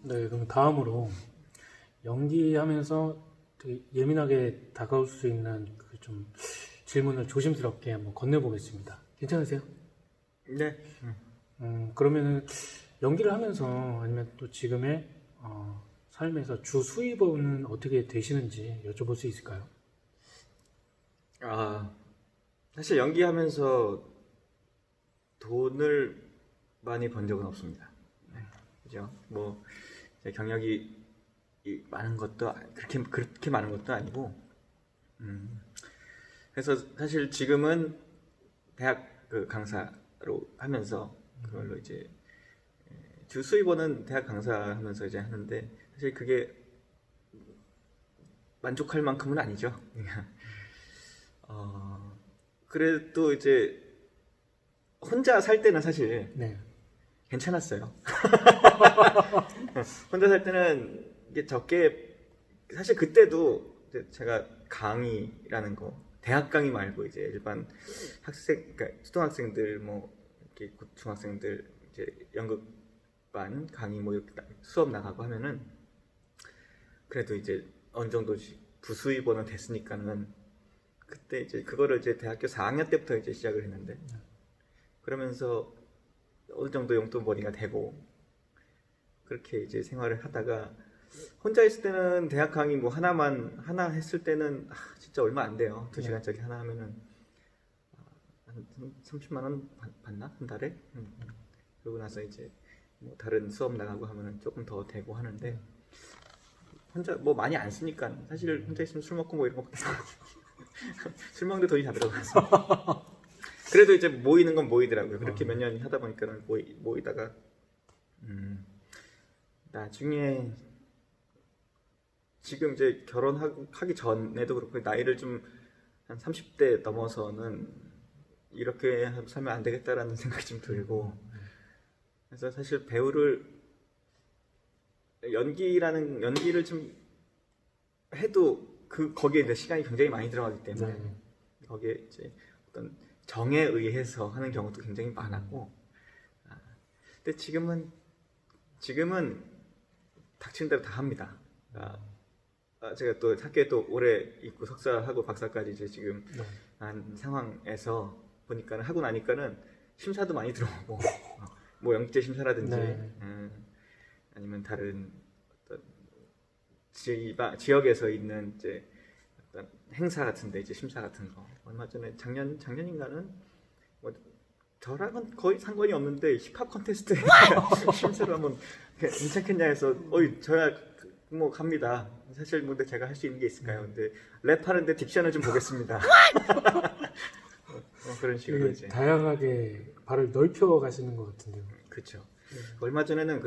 네, 그럼 다음으로 연기하면서 되게 예민하게 다가올 수 있는 그 좀 질문을 조심스럽게 한번 건네보겠습니다. 괜찮으세요? 네. 그러면은 연기를 하면서 아니면 또 지금의 삶에서 주 수입원은 어떻게 되시는지 여쭤볼 수 있을까요? 아, 사실 연기하면서 돈을 많이 번 적은 없습니다. 네, 그죠? 뭐 제 경력이 많은 것도 그렇게 많은 것도 아니고, 그래서 사실 지금은 대학 그 강사로 하면서 그걸로 이제 주 수입원은 대학 강사하면서 이제 하는데 사실 그게 만족할 만큼은 아니죠. 그래도 이제 혼자 살 때는 사실 네. 괜찮았어요. 혼자 살 때는 이게 적게 사실 그때도 이제 제가 강의라는 거 대학 강의 말고 이제 일반 학생 그러니까 초등학생들 뭐 이렇게 중학생들 이제 연극반 강의 뭐 이렇게 수업 나가고 하면은 그래도 이제 어느 정도 부수입원은 됐으니까는 그때 이제 그거를 이제 대학교 4학년 때부터 이제 시작을 했는데 그러면서 어느 정도 용돈벌이가 되고 그렇게 이제 생활을 하다가 혼자 있을 때는 대학 강의 뭐 하나 했을 때는 진짜 얼마 안 돼요. 2시간짜리 하나 하면은 한 30만 원 받나? 한 달에? 그러고 나서 이제 뭐 다른 수업 나가고 하면은 조금 더 되고 하는데 혼자 뭐 많이 안 쓰니까 사실 혼자 있으면 술 먹고 뭐 이런 거 술 먹는데 돈이 다 들어가서 그래도 이제 모이는 건 모이더라고요. 그렇게 몇 년 하다 보니까는 모이다가 나중에 지금 이제 결혼하기 전에도 그렇고 나이를 좀 한 30대 넘어서는 이렇게 살면 안 되겠다라는 생각이 좀 들고 그래서 사실 배우를 연기를 좀 해도 거기에 이제 시간이 굉장히 많이 들어가기 때문에 네. 거기에 이제 어떤 정에 의해서 하는 경우도 굉장히 많았고 근데 지금은 닥치는 대로 다 합니다. 제가 또 학교에 또 오래 있고 석사하고 박사까지 이제 지금 한 상황에서 보니까는 하고 나니까는 심사도 많이 들어오고 뭐 영재 심사라든지 네. 아니면 다른 어떤 지역에서 있는 이제 어떤 행사 같은데 이제 심사 같은 거 얼마 전에 작년인가는 뭐 저랑은 거의 상관이 없는데 힙합 콘테스트에 심사를 한번 괜찮겠냐 해서 저야 뭐 갑니다. 사실 뭐 근데 제가 할 수 있는 게 있을까요? 근데 랩하는데 딕션을 좀 보겠습니다. 그런 식으로 이제 다양하게 발을 넓혀 가시는 것 같은데요. 그렇죠. 얼마 전에는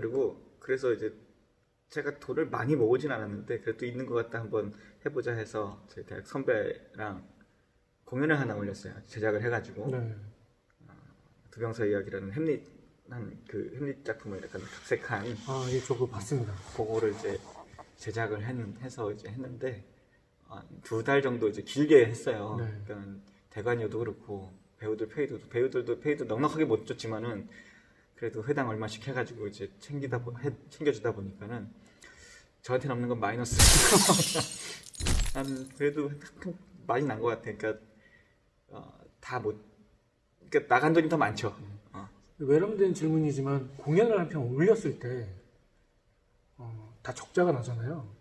그래서 이제 제가 돈을 많이 모으진 않았는데 그래도 있는 것 같다 한번 해보자 해서 제 대학 선배랑 공연을 하나 올렸어요. 제작을 해가지고 네. 두병서 이야기라는 햄릿 작품을 약간 각색한 예, 저 그거 봤습니다. 그거를 이제 제작을 해서 이제 했는데 2달 정도 이제 길게 했어요. 네. 그러니까 대관료도 그렇고 배우들도 페이도 넉넉하게 못 줬지만은 그래도 회당 얼마씩 해가지고 이제 챙겨주다 보니까는 저한테 남는 건 마이너스. 그래도 많이 난 것 같아. 그러니까 그러니까 나간 돈이 더 많죠. 외람된 질문이지만 공연을 한 편 올렸을 때 다 적자가 나잖아요.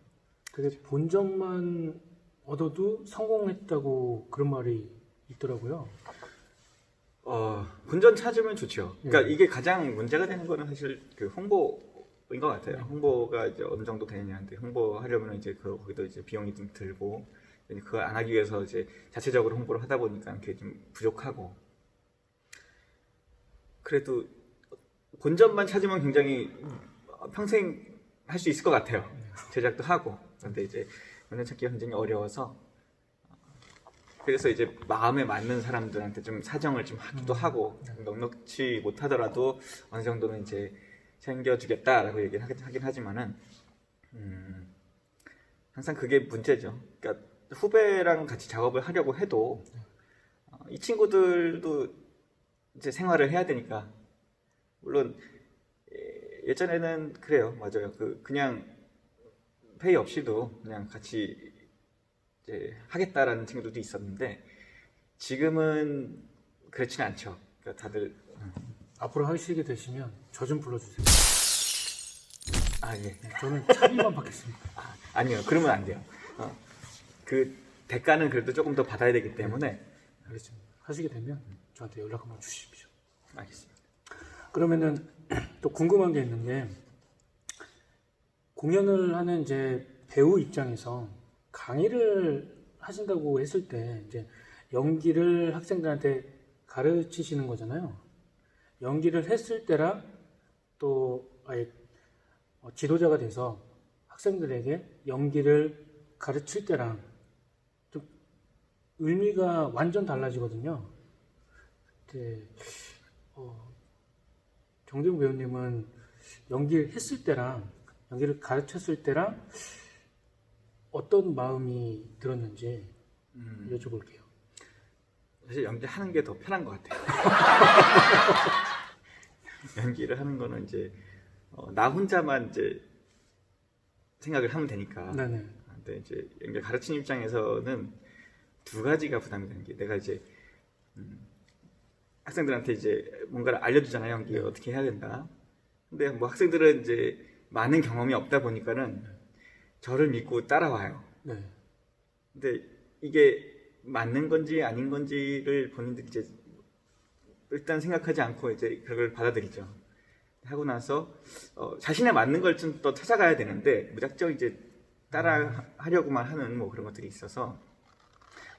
그게 본점만 얻어도 성공했다고 그런 말이 있더라고요. 본전 찾으면 좋죠. 그러니까 이게 가장 문제가 되는 거는 사실 그 홍보인 것 같아요. 홍보가 이제 어느 정도 되느냐인데 홍보하려면 이제 거기도 이제 비용이 좀 들고 그걸 안 하기 위해서 이제 자체적으로 홍보를 하다 보니까 그게 좀 부족하고 그래도 본전만 찾으면 굉장히 평생 할 수 있을 것 같아요. 제작도 하고 그런데 이제 본전 찾기가 굉장히 어려워서 그래서 이제 마음에 맞는 사람들한테 좀 사정을 좀 하기도 하고 넉넉치 못하더라도 어느 정도는 이제 챙겨주겠다라고 얘기를 하긴 하지만은 항상 그게 문제죠. 그러니까 후배랑 같이 작업을 하려고 해도 이 친구들도 이제 생활을 해야 되니까 물론 예전에는 그래요, 맞아요. 그냥 페이 없이도 그냥 같이 이제 하겠다라는 친구들도 있었는데 지금은 그렇지는 않죠. 그러니까 다들 앞으로 하시게 되시면 저 좀 불러주세요. 아 예. 네, 저는 차비만 받겠습니다. 아니요, 그러면 안 돼요. 그 대가는 그래도 조금 더 받아야 되기 때문에 알겠습니다. 하시게 되면 저한테 연락 한번 주십시오. 알겠습니다. 그러면은 또 궁금한 게 있는 게 공연을 하는 이제 배우 입장에서 강의를 하신다고 했을 때 이제 연기를 학생들한테 가르치시는 거잖아요. 연기를 했을 때랑 또 아예 지도자가 돼서 학생들에게 연기를 가르칠 때랑 좀 의미가 완전 달라지거든요. 네, 정대웅 배우님은 연기를 했을 때랑 연기를 가르쳤을 때랑 어떤 마음이 들었는지 여쭤볼게요. 사실 연기하는 게 더 편한 것 같아요. 연기를 하는 거는 이제 나 혼자만 이제 생각을 하면 되니까. 네네. 근데 이제 연기 가르치는 입장에서는 두 가지가 부담이 되는 게 내가 이제 학생들한테 이제 뭔가를 알려주잖아요. 연기 어떻게 해야 된다. 근데 뭐 학생들은 이제 많은 경험이 없다 보니까는 저를 믿고 따라와요. 네. 근데 이게 맞는 건지 아닌 건지를 본인들이 이제 일단 생각하지 않고 이제 그걸 받아들이죠. 하고 나서 자신에 맞는 걸 좀 더 찾아가야 되는데 무작정 이제 따라 하려고만 하는 뭐 그런 것들이 있어서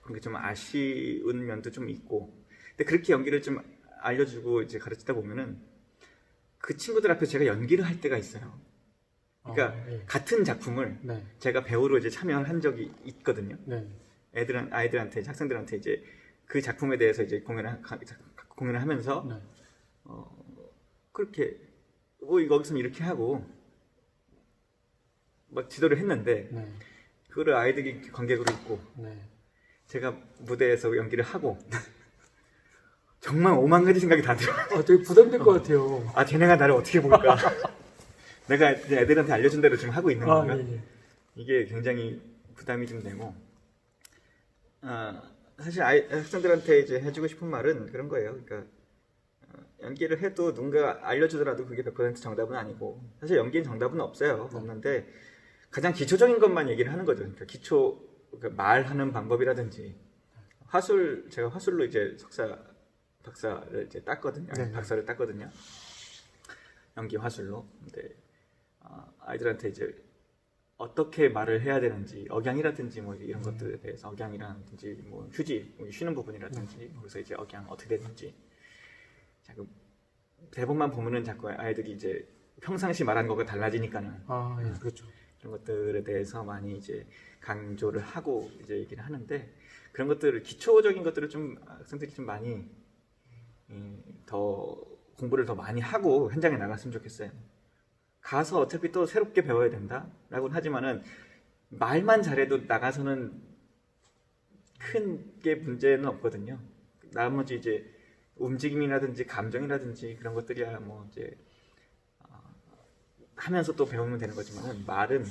그런 게 좀 아쉬운 면도 좀 있고, 근데 그렇게 연기를 좀 알려주고 이제 가르치다 보면은 그 친구들 앞에 제가 연기를 할 때가 있어요. 그러니까 네. 같은 작품을 네. 제가 배우로 이제 참여한 적이 있거든요. 네. 아이들한테 학생들한테 이제 그 작품에 대해서 이제 공연을 하면서 네. 그렇게 거기서는 이렇게 하고 막 지도를 했는데 네. 그거를 아이들이 관객으로 있고 네. 제가 무대에서 연기를 하고 정말 오만 가지 생각이 다 들어요. 되게 부담될 것 같아요. 아, 쟤네가 나를 어떻게 볼까? 내가 이제 애들한테 알려준 대로 지금 하고 있는 건가? 예, 예. 이게 굉장히 부담이 좀 되고, 사실 학생들한테 이제 해주고 싶은 말은 그런 거예요. 그러니까 연기를 해도 누군가 알려주더라도 그게 100% 정답은 아니고, 사실 연기는 정답은 없어요. 없는데 가장 기초적인 것만 얘기를 하는 거죠. 그러니까 그러니까 말하는 방법이라든지 제가 화술로 이제 박사를 이제 땄거든요. 네. 박사를 땄거든요. 연기 화술로. 근데 아이들한테 이제 어떻게 말을 해야 되는지, 억양이라든지 뭐 이런 것들에 대해서, 억양이라든지 뭐 휴지, 뭐 쉬는 부분이라든지 거기서 이제 억양 어떻게 되는지 자꾸 대본만 보면은 자꾸 아이들이 이제 평상시 말하는 거가 달라지니까는 예, 그렇죠. 그런 것들에 대해서 많이 이제 강조를 하고 이제 얘기를 하는데, 그런 것들을 기초적인 것들을 좀 학생들이 좀 많이 더 공부를 더 많이 하고 현장에 나갔으면 좋겠어요. 가서 어차피 또 새롭게 배워야 된다라고는 하지만은 말만 잘해도 나가서는 큰 게 문제는 없거든요. 나머지 이제 움직임이라든지 감정이라든지 그런 것들이야 뭐 이제 하면서 또 배우면 되는 거지만은 말은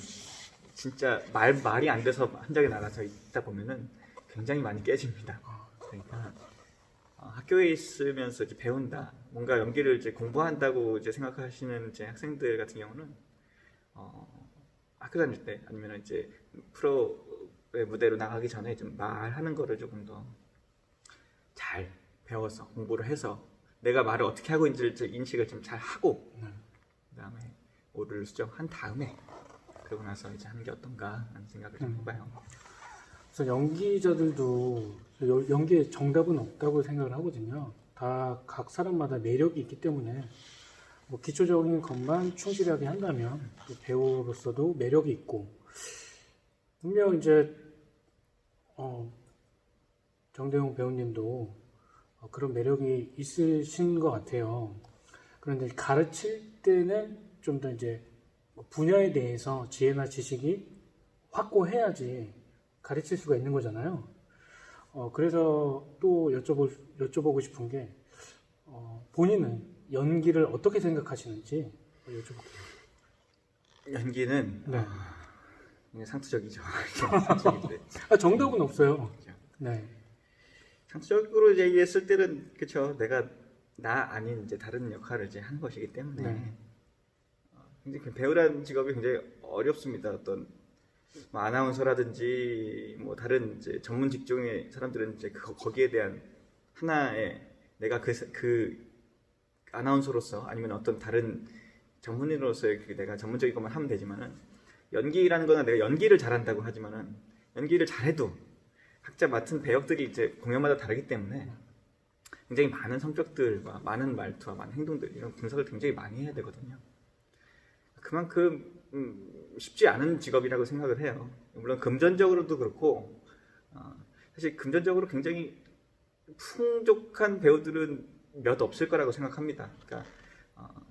진짜 말이 안 돼서 현장에 나가서 있다 보면은 굉장히 많이 깨집니다. 그러니까 학교에 있으면서 이제 배운다, 뭔가 연기를 이제 공부한다고 이제 생각하시는 이제 학생들 같은 경우는 학교 다닐 때 아니면 이제 프로의 무대로 나가기 전에 좀 말하는 거를 조금 더 잘 배워서 공부를 해서 내가 말을 어떻게 하고 있는지 인식을 좀 잘 하고 그다음에 오류를 수정한 다음에 그러고 나서 이제 하는 게 어떤가 하는 생각을 좀 해봐요. 그래서 연기자들도 연기에 정답은 없다고 생각을 하거든요. 다 각 사람마다 매력이 있기 때문에 뭐 기초적인 것만 충실하게 한다면 배우로서도 매력이 있고, 분명 이제 정대웅 배우님도 그런 매력이 있으신 것 같아요. 그런데 가르칠 때는 좀 더 이제 분야에 대해서 지혜나 지식이 확고해야지 가르칠 수가 있는 거잖아요. 그래서 또 여쭤보고 싶은 게 본인은 연기를 어떻게 생각하시는지, 여쭤볼게요. 연기는 네. 그냥 상투적이죠. 상투적인데. 정답은 없어요. 네. 상투적으로 얘기했을 때는 그렇죠. 내가 나 아닌 이제 다른 역할을 이제 한 것이기 때문에 네. 굉장히 그 배우라는 직업이 굉장히 어렵습니다. 어떤 뭐 아나운서라든지 뭐 다른 이제 전문 직종의 사람들은 이제 거기에 대한 하나의 내가 그 아나운서로서 아니면 어떤 다른 전문인으로서의 내가 전문적인 것만 하면 되지만은 연기라는 거는 내가 연기를 잘한다고 하지만은 연기를 잘해도 각자 맡은 배역들이 이제 공연마다 다르기 때문에 굉장히 많은 성격들과 많은 말투와 많은 행동들 이런 분석을 굉장히 많이 해야 되거든요. 그만큼 쉽지 않은 직업이라고 생각을 해요. 물론 금전적으로도 그렇고 사실 금전적으로 굉장히 풍족한 배우들은 몇 없을 거라고 생각합니다. 그러니까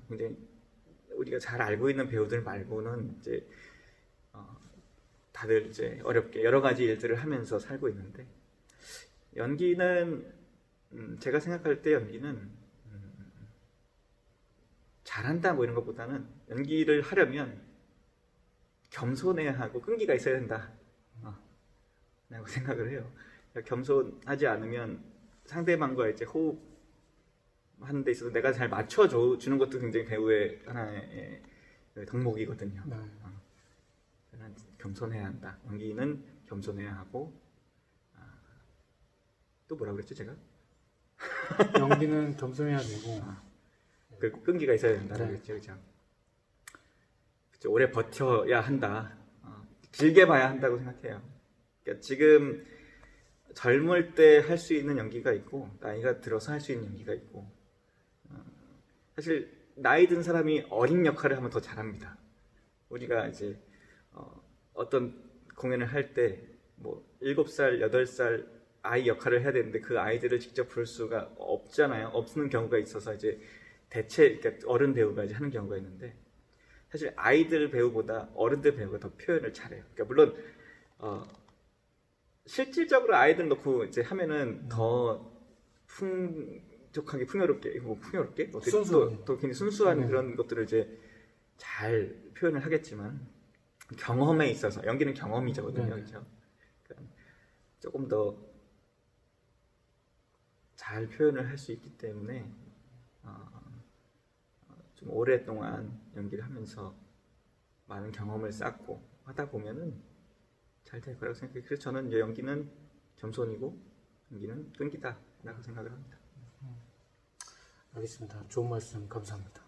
굉장히 우리가 잘 알고 있는 배우들 말고는 이제 다들 이제 어렵게 여러 가지 일들을 하면서 살고 있는데 연기는 제가 생각할 때 연기는 잘한다 뭐 이런 것보다는 연기를 하려면 겸손해야 하고 끈기가 있어야 된다 라고 생각을 해요. 그러니까 겸손하지 않으면 상대방과 이제 호흡하는 데 있어서 내가 잘 맞춰주는 것도 굉장히 배우의 하나의 덕목이거든요. 네. 겸손해야 한다. 연기는 겸손해야 하고 또 뭐라 그랬죠 제가? 연기는 겸손해야 되고 그 끈기가 있어야 된다고 네. 그랬죠, 그죠? 그쵸, 오래 버텨야 한다. 길게 봐야 한다고 생각해요. 그러니까 지금 젊을 때 할 수 있는 연기가 있고 나이가 들어서 할 수 있는 연기가 있고 사실 나이 든 사람이 어린 역할을 하면 더 잘합니다. 우리가 이제 어떤 공연을 할 때 뭐 7살, 8살 아이 역할을 해야 되는데 그 아이들을 직접 부를 수가 없잖아요. 없는 경우가 있어서 이제 대체 그러니까 어른 배우가 이제 하는 경우가 있는데 사실 아이들 배우보다 어른들 배우가 더 표현을 잘해요. 그러니까 물론 실질적으로 아이들 놓고 이제 하면은 더 풍족하게 풍요롭게 뭐 풍요롭게 또 굉장히 순수한 그런 것들을 이제 잘 표현을 하겠지만 경험에 있어서 연기는 경험이거든요, 그렇죠? 그러니까 조금 더 잘 표현을 할 수 있기 때문에 좀 오랫동안 연기를 하면서 많은 경험을 쌓고 하다 보면은 잘 될 거라고 생각해요. 그래서 저는 이제 연기는 겸손이고 연기는 끈기다라고 생각을 합니다. 알겠습니다. 좋은 말씀 감사합니다.